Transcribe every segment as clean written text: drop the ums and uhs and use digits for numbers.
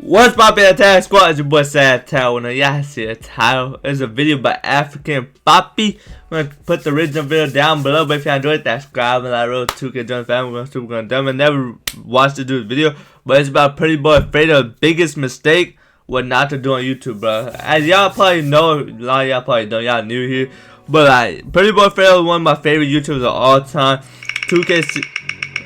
What's poppin', Attack Squad? It's your boy SatAttack. When y'all see the title, it's a video by African Poppy. I'm gonna put the original video down below, but if y'all enjoyed that, subscribe and like road 2K join the family. We're super gonna dumb and never watched the dude's video, but it's about PrettyBoyFredo's biggest mistake, what not to do on YouTube, bro. As y'all probably know, a lot of y'all probably don't, y'all new here, but like PrettyBoyFredo is one of my favorite YouTubers of all time. 2K.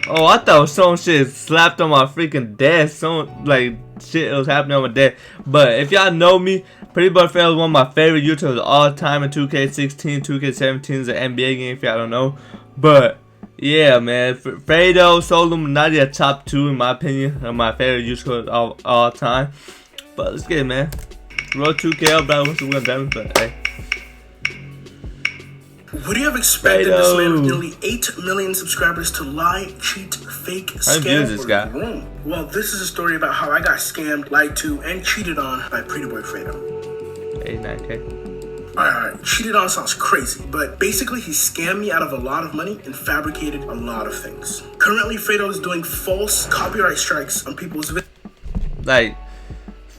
Oh, I thought some shit slapped on my freaking desk. Some like shit was happening on my desk. But if y'all know me, PrettyBoyFredo is one of my favorite YouTubers of all time in 2K16, 2K17 is an NBA game if y'all don't know. But yeah, man, Fredo, Solo, not a top 2 in my opinion of my favorite YouTubers of all time. But let's get it, man. Road 2K up, bro. What's the one damage? But hey. Would you have expected this man with nearly 8 million subscribers to lie, cheat, fake, scam, this guy. Wrong? Well, this is a story about how I got scammed, lied to, and cheated on by PrettyBoyFredo. 89K. Alright, cheated on sounds crazy, but basically he scammed me out of a lot of money and fabricated a lot of things. Currently, Fredo is doing false copyright strikes on people's videos. Like,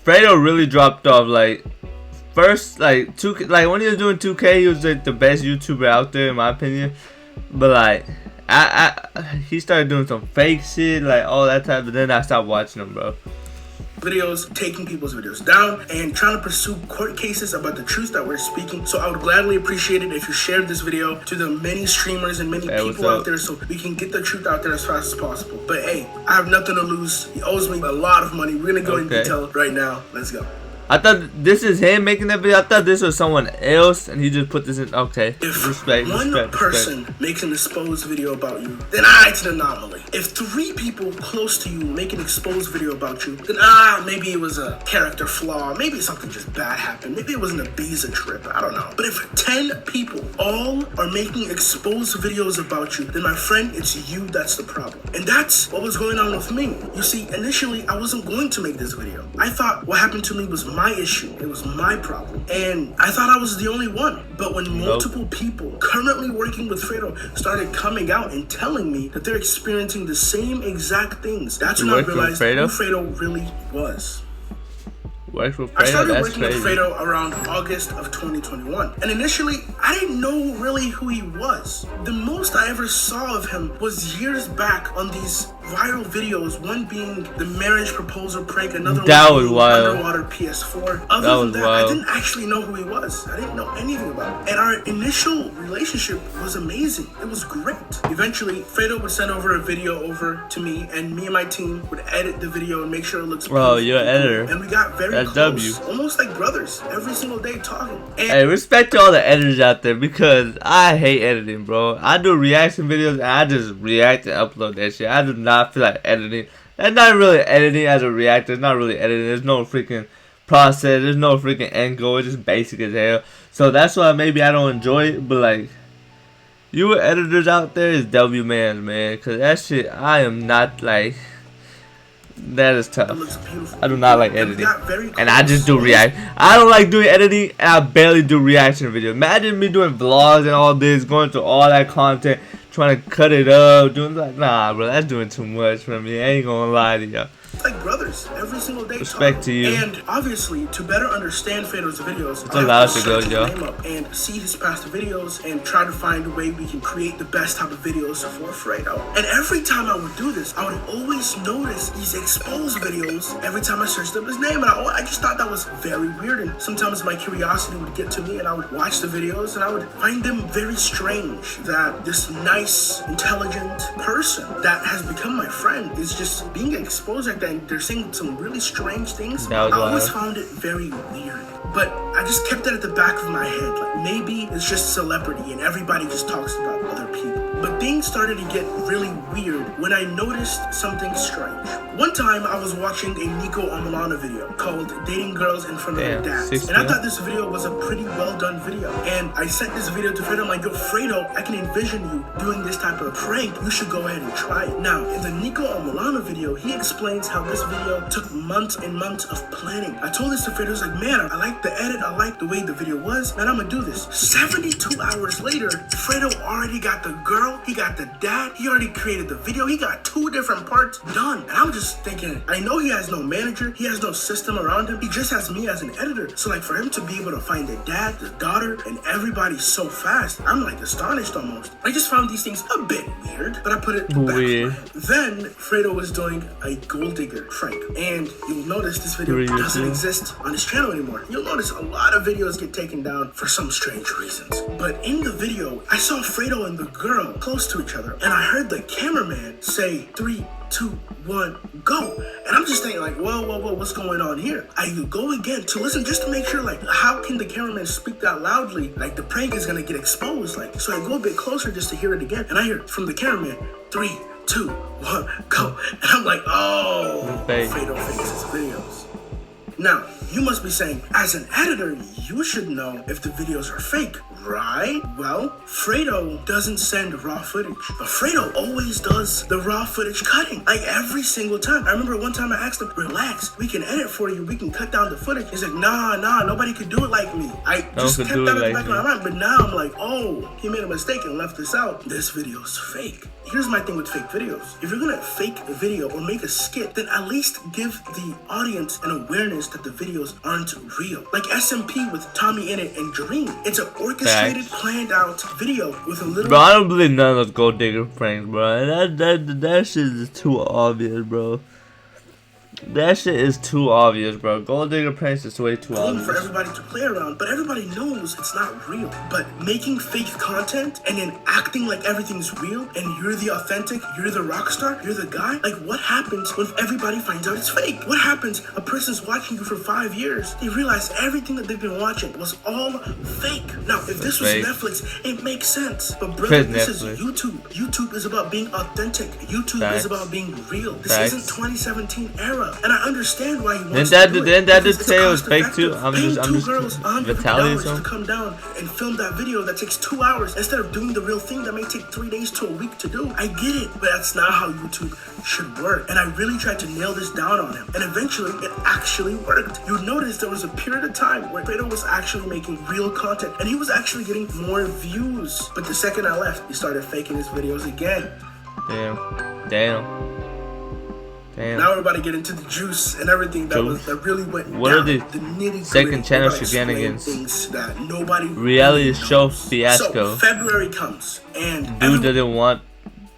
Fredo really dropped off, like, first, like, 2K, like when he was doing 2K, he was like the best YouTuber out there in my opinion. But like, he started doing some fake shit, like all that type. But then I stopped watching him, bro. Videos, taking people's videos down, and trying to pursue court cases about the truth that we're speaking. So I would gladly appreciate it if you shared this video to the many streamers and many people out there, so we can get the truth out there as fast as possible. But hey, I have nothing to lose. He owes me a lot of money. We're gonna go in detail right now. Let's go. I thought this is him making that video. I thought this was someone else, and he just put this in. Okay. If one person makes an exposed video about you, then it's an anomaly. If 3 people close to you make an exposed video about you, then maybe it was a character flaw. Maybe something just bad happened. Maybe it was an Ibiza trip. I don't know. But if 10 people all are making exposed videos about you, then my friend, it's you that's the problem. And that's what was going on with me. You see, initially I wasn't going to make this video. I thought what happened to me was my issue. It was my problem. And I thought I was the only one. But when multiple people currently working with Fredo started coming out and telling me that they're experiencing the same exact things, that's when I realized who Fredo really was. I started working with Fredo around August of 2021, and initially I didn't know really who he was. The most I ever saw of him was years back on these viral videos, one being the marriage proposal prank, another one being underwater PS4. Other than that, I didn't actually know who he was. I didn't know anything about him. And our initial relationship was amazing. It was great. Eventually, Fredo would send over a video over to me, and me and my team would edit the video and make sure it looks bro, you're an editor. And we got very close, almost like brothers, every single day talking. And hey, respect to all the editors out there, because I hate editing, bro. I do reaction videos and I just react and upload that shit. I do not feel like editing. That's not really editing as a reactor. It's not really editing. There's no freaking process. There's no freaking end goal. It's just basic as hell. So that's why maybe I don't enjoy it. But like, you editors out there is W man, because that shit, I am not like. That is tough. I do not like editing, and I just do react. I don't like doing editing, and I barely do reaction videos. Imagine me doing vlogs and all this, going through all that content, trying to cut it up, doing like, nah, bro, that's doing too much for me. I ain't gonna lie to y'all. Like brothers, every single day. Respect to you. And obviously, to better understand Fredo's videos, it's allowed to go, yo. And see his past videos and try to find a way we can create the best type of videos for Fredo. And every time I would do this, I would always notice these exposed videos every time I searched up his name, and I just thought that was very weird. And sometimes my curiosity would get to me, and I would watch the videos, and I would find them very strange. That this nice, intelligent person that has become my friend is just being exposed like that. And they're saying some really strange things. I always found it very weird. But I just kept it at the back of my head. Like, maybe it's just celebrity and everybody just talks about other people. But things started to get really weird when I noticed something strange. One time I was watching a Nico Amalana video called Dating Girls in Front of Their Dads. And I thought this video was a pretty well done video. And I sent this video to Fredo. I'm like, yo, Fredo, I can envision you doing this type of prank. You should go ahead and try it. Now, in the Nico Amalana video, he explains how this video took months and months of planning. I told this to Fredo. I was like, man, I like the edit. I like the way the video was. Man, I'm gonna do this. 72 hours later, Fredo already got the girl he he got the dad, he already created the video, he got 2 different parts done. And I'm just thinking, I know he has no manager, he has no system around him, he just has me as an editor. So like for him to be able to find the dad, the daughter, and everybody so fast, I'm like astonished almost. I just found these things a bit weird, but I put it back. Then Fredo was doing a gold digger prank, and you'll notice this video doesn't exist on his channel anymore. You'll notice a lot of videos get taken down for some strange reasons. But in the video, I saw Fredo and the girl close to each other, and I heard the cameraman say 3, 2, 1, go. And I'm just thinking like, whoa, what's going on here? I go again to listen just to make sure, like, how can the cameraman speak that loudly? Like the prank is gonna get exposed. Like, so I go a bit closer just to hear it again, and I hear from the cameraman 3, 2, 1, go. And I'm like, oh, Fredo fakes his videos. Now, you must be saying, as an editor, you should know if the videos are fake, right? Well, Fredo doesn't send raw footage, but Fredo always does the raw footage cutting, like every single time. I remember one time I asked him, relax, we can edit for you, we can cut down the footage. He's like, nah, nobody could do it like me. I just kept that in the back of my mind, but now I'm like, oh, he made a mistake and left this out. This video's fake. Here's my thing with fake videos. If you're gonna fake a video or make a skit, then at least give the audience an awareness that the videos aren't real. Like SMP with Tommy in it and Dream. It's an orchestrated, planned out video with a little... Bro, I don't believe none of those gold digger pranks, bro. That shit is too obvious, bro. That shit is too obvious, bro. Gold digger pranks is way too obvious. For everybody to play around, but everybody knows it's not real. But making fake content and then acting like everything's real and you're the authentic, you're the rock star, you're the guy. Like, what happens when everybody finds out it's fake? What happens? A person's watching you for 5 years. They realize everything that they've been watching was all fake. Now, if this was Netflix, it makes sense. But brother, this is YouTube. YouTube is about being authentic. YouTube is about being real. This isn't 2017 era. And I understand why he wants to do it. Didn't that dude say it was fake too? I'm just $150 to come down and film that video that takes 2 hours instead of doing the real thing that may take 3 days to a week to do. I get it, but that's not how YouTube should work. And I really tried to nail this down on him. And eventually, it actually worked. You notice there was a period of time where Fredo was actually making real content, and he was actually getting more views. But the second I left, he started faking his videos again. Damn. Now we're about to get into the juice and everything that really went down. What are the second channel shenanigans? That nobody reality show fiasco. So February comes and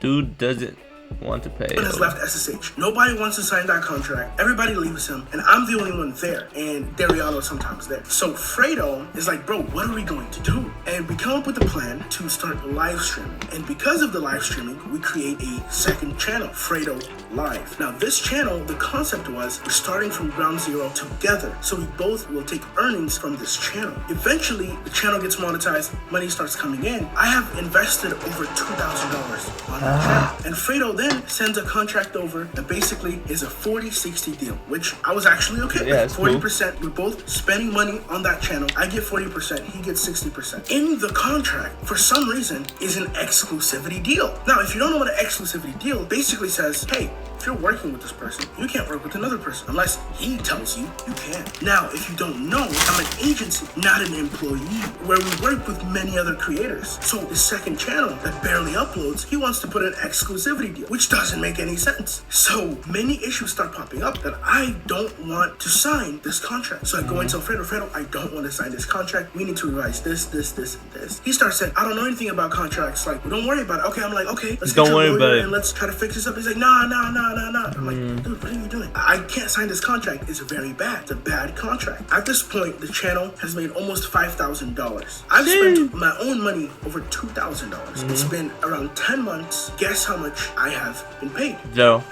dude doesn't want to pay. Has left SSH. Nobody wants to sign that contract. Everybody leaves him, and I'm the only one there. And Dariano's sometimes there. So Fredo is like, bro, what are we going to do? And we come up with a plan to start live streaming. And because of the live streaming, we create a second channel, Fredo Live. Now this channel, the concept was we're starting from ground zero together. So we both will take earnings from this channel. Eventually, the channel gets monetized, money starts coming in. I have invested over $2,000 on the channel. And Fredo then sends a contract over that basically is a 40-60 deal, which I was actually okay with. 40%. We're both spending money on that channel. I get 40%, he gets 60%. In the contract, for some reason, is an exclusivity deal. Now, if you don't know what an exclusivity deal basically says, hey, if you're working with this person, you can't work with another person unless he tells you you can. Now, if you don't know, I'm an agency, not an employee, where we work with many other creators. So the second channel that barely uploads, he wants to put an exclusivity deal, which doesn't make any sense. So many issues start popping up that I don't want to sign this contract. So I go and tell Fredo, I don't want to sign this contract. We need to revise this, and this. He starts saying, I don't know anything about contracts. Like, don't worry about it. Okay, I'm like, okay, let's get your lawyer and let's try to fix this up. He's like, nah. I'm like, dude, what are you doing? I can't sign this contract. It's very bad. It's a bad contract. At this point, the channel has made almost $5,000. I've spent my own money over $2,000. It's been around 10 months. Guess how much I have been paid? Zero.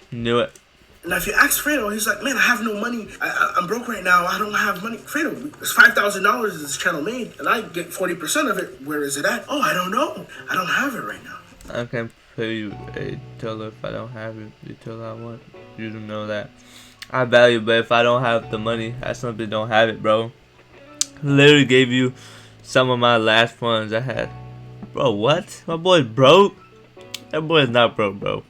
Knew it. Now, if you ask Fredo, he's like, man, I have no money. I'm broke right now. I don't have money. Fredo, it's $5,000 this channel made, and I get 40% of it. Where is it at? Oh, I don't know. I don't have it right now. I can pay you a $1 if I don't have it. You tell I want you to know that I value, but if I don't have the money, I simply don't have it, bro. Literally gave you some of my last funds I had. Bro, what? My boy's broke? That boy's not broke, bro.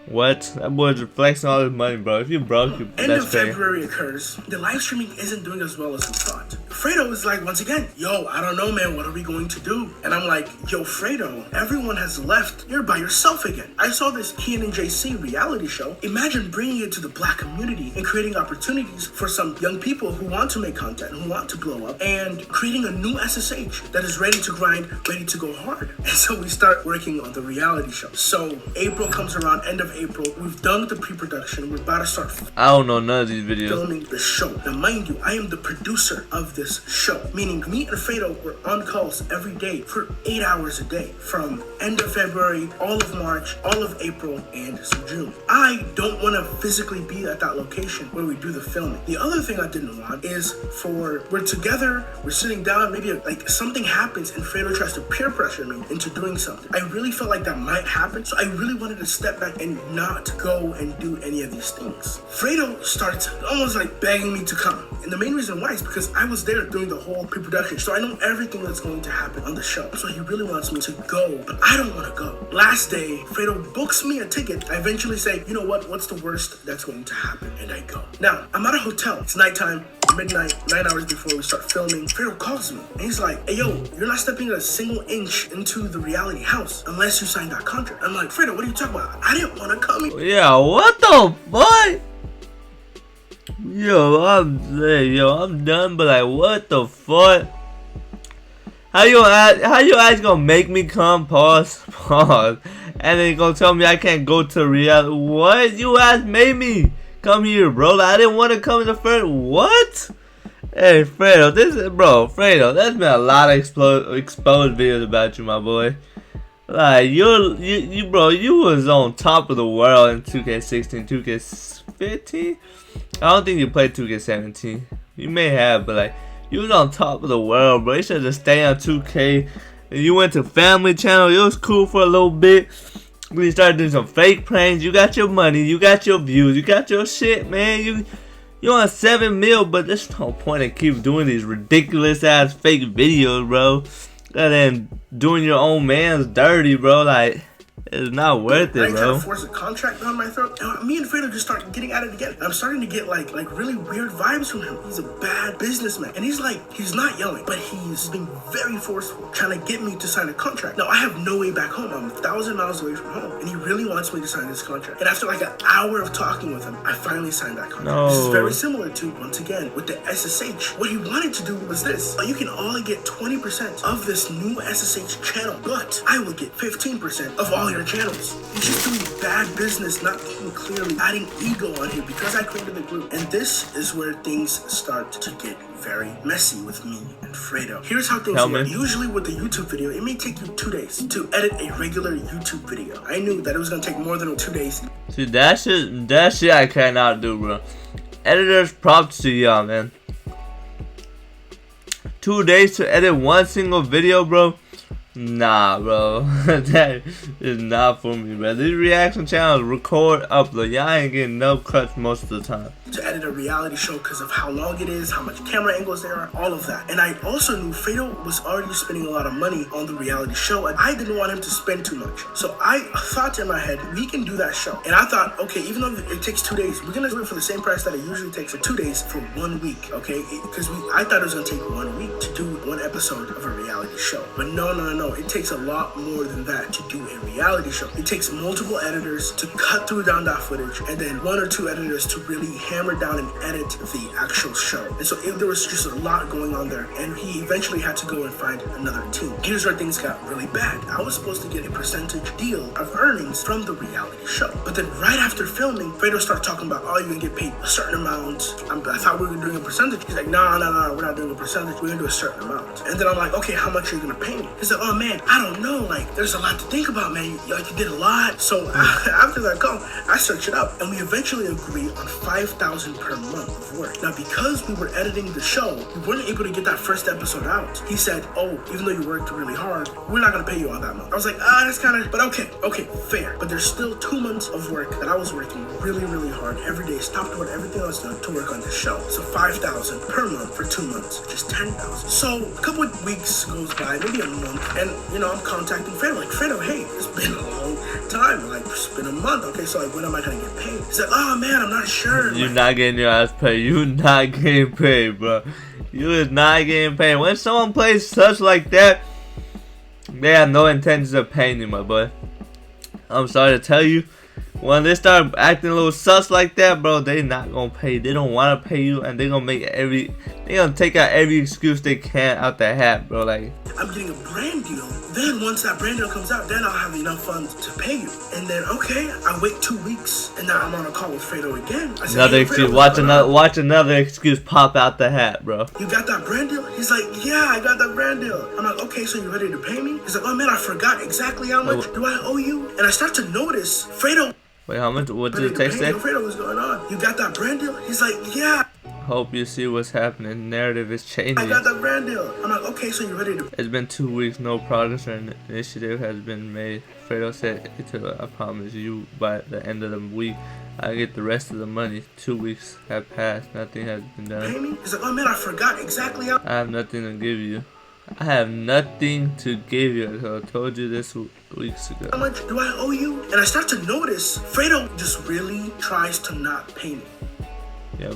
What? That boy's flexing all his money, bro. If you broke, End of February occurs. The live streaming isn't doing as well as we thought. Fredo is like, once again, yo, I don't know, man, what are we going to do? And I'm like, yo, Fredo, everyone has left. You're by yourself again. I saw this Kian and JC reality show. Imagine bringing it to the black community and creating opportunities for some young people who want to make content, who want to blow up, and creating a new SSH that is ready to grind, ready to go hard. And so we start working on the reality show. So April comes around, end of April. We've done the pre-production. We're about to start. I don't know none of these videos. Filming the show. Now, mind you, I am the producer of this show, meaning me and Fredo were on calls every day for 8 hours a day from end of February, all of March, all of April, and some June. I don't want to physically be at that location where we do the filming. The other thing I didn't want is we're together, we're sitting down, maybe like something happens and Fredo tries to peer pressure me into doing something. I really felt like that might happen, so I really wanted to step back and not go and do any of these things. Fredo starts almost like begging me to come. And the main reason why is because I was there during the whole pre-production, so I know everything that's going to happen on the show. So he really wants me to go, but I don't want to go. Last day, Fredo books me a ticket. I eventually say, you know what's the worst that's going to happen? And I go. Now, I'm at a hotel. It's nighttime, midnight, 9 hours before we start filming. Fredo calls me and he's like, hey, yo, you're not stepping a single inch into the reality house unless you sign that contract. I'm like, Fredo, what are you talking about? I didn't want to come in. Yeah, what the fuck? Yo, I'm done, but like, what the fuck? How you guys gonna make me come? Pause, and then you gonna tell me I can't go to reality? What? You guys made me come here, bro. Like, I didn't want to come in the first. What? Hey, Fredo, Fredo, there's been a lot of exposed videos about you, my boy. Like, you was on top of the world in 2K16, 2K15. I don't think you played 2K17. You may have, but like, you was on top of the world, bro. You should just stay on 2K. And you went to Family Channel. It was cool for a little bit. When you started doing some fake pranks, you got your money, you got your views, you got your shit, man. You on 7 mil, but there's no point in keep doing these ridiculous ass fake videos, bro. And then doing your own man's dirty, bro. Like, it's not worth it, bro. I force a contract down my throat. And me and Fredo just start getting at it again. And I'm starting to get like really weird vibes from him. He's a bad businessman. And he's not yelling, but he's being very forceful, trying to get me to sign a contract. Now, I have no way back home. I'm 1,000 miles away from home. And he really wants me to sign this contract. And after like an hour of talking with him, I finally signed that contract. No. This is very similar to, once again, with the SSH. What he wanted to do was this. You can only get 20% of this new SSH channel, but I will get 15% of all your channels. He's just doing bad business, not thinking clearly, adding ego on here because I created the group. And this is where things start to get very messy with me and Fredo. Here's how things work. Usually with the YouTube video, it may take you 2 days to edit a regular YouTube video. I knew that it was gonna take more than 2 days. See, that shit I cannot do, bro. Editors, props to y'all, man. 2 days to edit one single video, bro. Nah, bro. That is not for me, bro. These reaction channels record, upload. Y'all ain't getting no cuts most of the time. To edit a reality show because of how long it is, how much camera angles there are, all of that. And I also knew Fredo was already spending a lot of money on the reality show, and I didn't want him to spend too much. So I thought in my head, we can do that show. And I thought, okay, even though it takes 2 days, we're gonna do it for the same price that it usually takes for 2 days for 1 week, okay? Because I thought it was gonna take 1 week to do 1 episode of a reality show. But no. It takes a lot more than that to do a reality show. It takes multiple editors to cut through down that footage, and then 1 or 2 editors to really hammer down and edit the actual show. And so there was just a lot going on there, and he eventually had to go and find another team. Here's where things got really bad. I was supposed to get a percentage deal of earnings from the reality show. But then right after filming, Fredo started talking about, oh, you're gonna get paid a certain amount. I thought we were doing a percentage. He's like, no, we're not doing a percentage. We're gonna do a certain amount. And then I'm like, okay, how much are you gonna pay me? He's like, oh man, I don't know. Like, there's a lot to think about, man. You did a lot. So after that call, I searched it up, and we eventually agreed on $5,000 per month of work. Now, because we were editing the show, we weren't able to get that first episode out. He said, oh, even though you worked really hard, we're not gonna pay you on that month. I was like, that's kind of, but okay, fair. But there's still 2 months of work that I was working really, really hard every day, stopped doing everything I was doing to work on this show. So $5,000 per month for 2 months, just $10,000. So a couple of weeks goes by, maybe a month, and I'm contacting Fredo, like, Fredo, hey, it's been a long time. Like, it's been a month. Okay, so like, when am I gonna get paid? He's like, oh man, I'm not sure. You're not getting your ass paid. You not getting paid, bro. You is not getting paid. When someone plays such like that, they have no intentions of paying you, my boy. I'm sorry to tell you. When they start acting a little sus like that, bro, they not gonna pay you. They don't wanna pay you, and they gonna take out every excuse they can out their hat, bro. Like, I'm getting a brand deal. Then once that brand deal comes out, then I'll have enough funds to pay you. And then okay, I wait 2 weeks, and now I'm on a call with Fredo again. I said, another hey, excuse. Fredo, Watch another excuse pop out the hat, bro. You got that brand deal? He's like, yeah, I got that brand deal. I'm like, okay, so you ready to pay me? He's like, oh man, I forgot exactly how much do I owe you? And I start to notice Fredo. Wait, how much? What did the text say? Fredo, what's going on? You got that brand deal? He's like, yeah. Hope you see what's happening. Narrative is changing. I got that brand deal. I'm like, okay, so you ready to? It's been 2 weeks. No progress or initiative has been made. Fredo said, I promise you by the end of the week, I get the rest of the money. 2 weeks have passed. Nothing has been done. Pay me? He's like, oh man, I forgot exactly how. I have nothing to give you. I have nothing to give you. So I told you this weeks ago. How much do I owe you? And I start to notice Fredo just really tries to not pay me. Yep.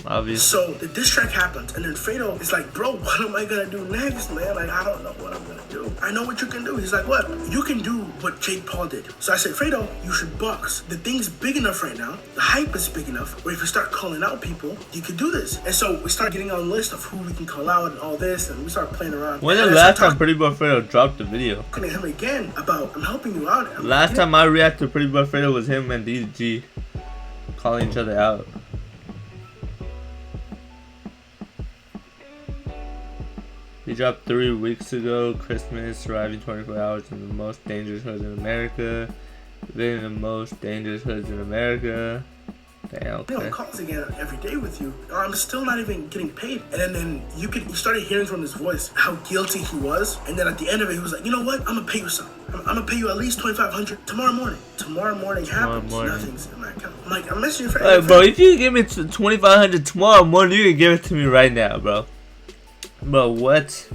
Obvious. So the diss track happens, and then Fredo is like, bro, what am I gonna do next, man? Like, I don't know what I'm gonna do. I know what you can do. He's like, what? You can do what Jake Paul did. So I said, Fredo, you should box. The thing's big enough right now. The hype is big enough where if you start calling out people, you can do this. And so we start getting on a list of who we can call out and all this, and we start playing around. When the last time PrettyBoyFredo dropped the video? Talking to him again about, I'm helping you out. Last time I reacted to PrettyBoyFredo was him and DG calling each other out. He dropped 3 weeks ago. Christmas, surviving 24 hours in the most dangerous hoods in America. Living in the most dangerous hoods in America. Damn, okay. You know, calls again every day with you. I'm still not even getting paid. And then you started hearing from his voice how guilty he was. And then at the end of it, he was like, you know what? I'm gonna pay you something. I'm gonna pay you at least $2,500 tomorrow morning. Tomorrow morning happens. Nothing's in my account. I'm like, I'm messaging for everything. Bro, if you give me $2,500 tomorrow morning, you can give it to me right now, bro. Bro, what?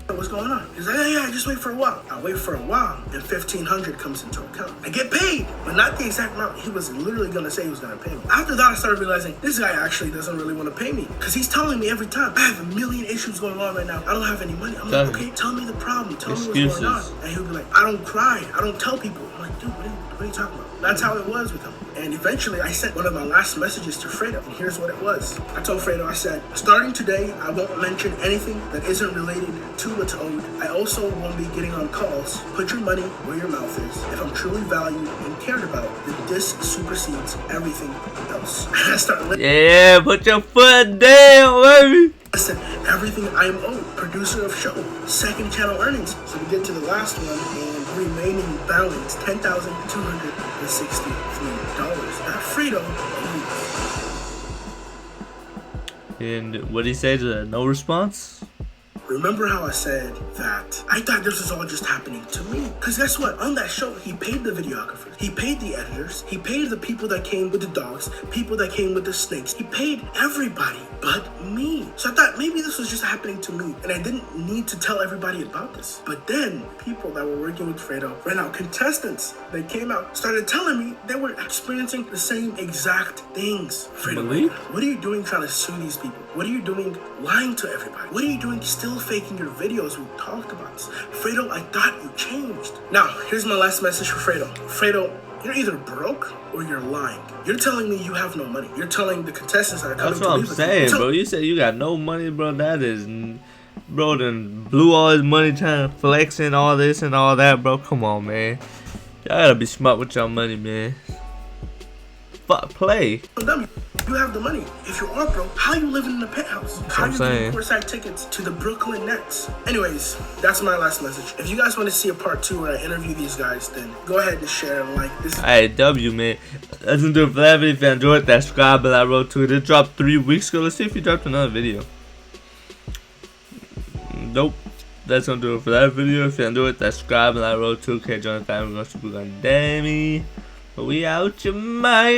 What's going on? He's like, yeah, just wait for a while. I wait for a while, and $1,500 comes into account. I get paid, but not the exact amount he was literally gonna say he was gonna pay me. After that, I started realizing this guy actually doesn't really want to pay me, because he's telling me every time, I have a million issues going on right now. I don't have any money. I'm like, okay, tell me the problem. Tell me what's going on. And he'll be like, I don't cry. I don't tell people. I'm like, dude, what are you talking about? That's how it was with him. And eventually, I sent one of my last messages to Fredo, and here's what it was. I told Fredo, I said, starting today, I won't mention anything that isn't related to what's owed. I also won't be getting on calls. Put your money where your mouth is. If I'm truly valued and cared about, then this supersedes everything else. And I started yeah, put your foot down, baby. I said, everything I am owed. Producer of show. Second channel earnings. So we get to the last one, and remaining balance, $10,263. That Fredo. And what did he say to that? No response? Remember how I said that I thought this was all just happening to me? Because guess what? On that show, he paid the videographers, he paid the editors, he paid the people that came with the dogs, people that came with the snakes. He paid everybody but me. So I thought maybe this was just happening to me, and I didn't need to tell everybody about this. But then people that were working with Fredo, right now, contestants that came out, started telling me they were experiencing the same exact things. Fredo, what are you doing trying to sue these people? What are you doing lying to everybody? What are you doing still faking your videos? We talked about this. Fredo, I thought you changed. Now, here's my last message for Fredo. Fredo, you're either broke or you're lying. You're telling me you have no money. You're telling the contestants that are coming to That's what I'm saying, bro. You say you got no money, bro. That is... Bro, then blew all his money trying to flex and all this and all that, bro. Come on, man. Y'all gotta be smart with your money, man. Fuck, play. You have the money. If you are broke, how you living in a penthouse? How you getting courtside tickets to the Brooklyn Nets? Anyways, that's my last message. If you guys want to see a part 2 where I interview these guys, then go ahead and share and like this. Hey, W, man. That's gonna do it for that video. If you enjoyed that, subscribe, but I wrote to it. It dropped 3 weeks ago. Let's see if he dropped another video. Nope. That's gonna do it for that video. If you enjoyed that, subscribe, and I wrote 2K. Join the family. We're gonna damn me. We out your mind.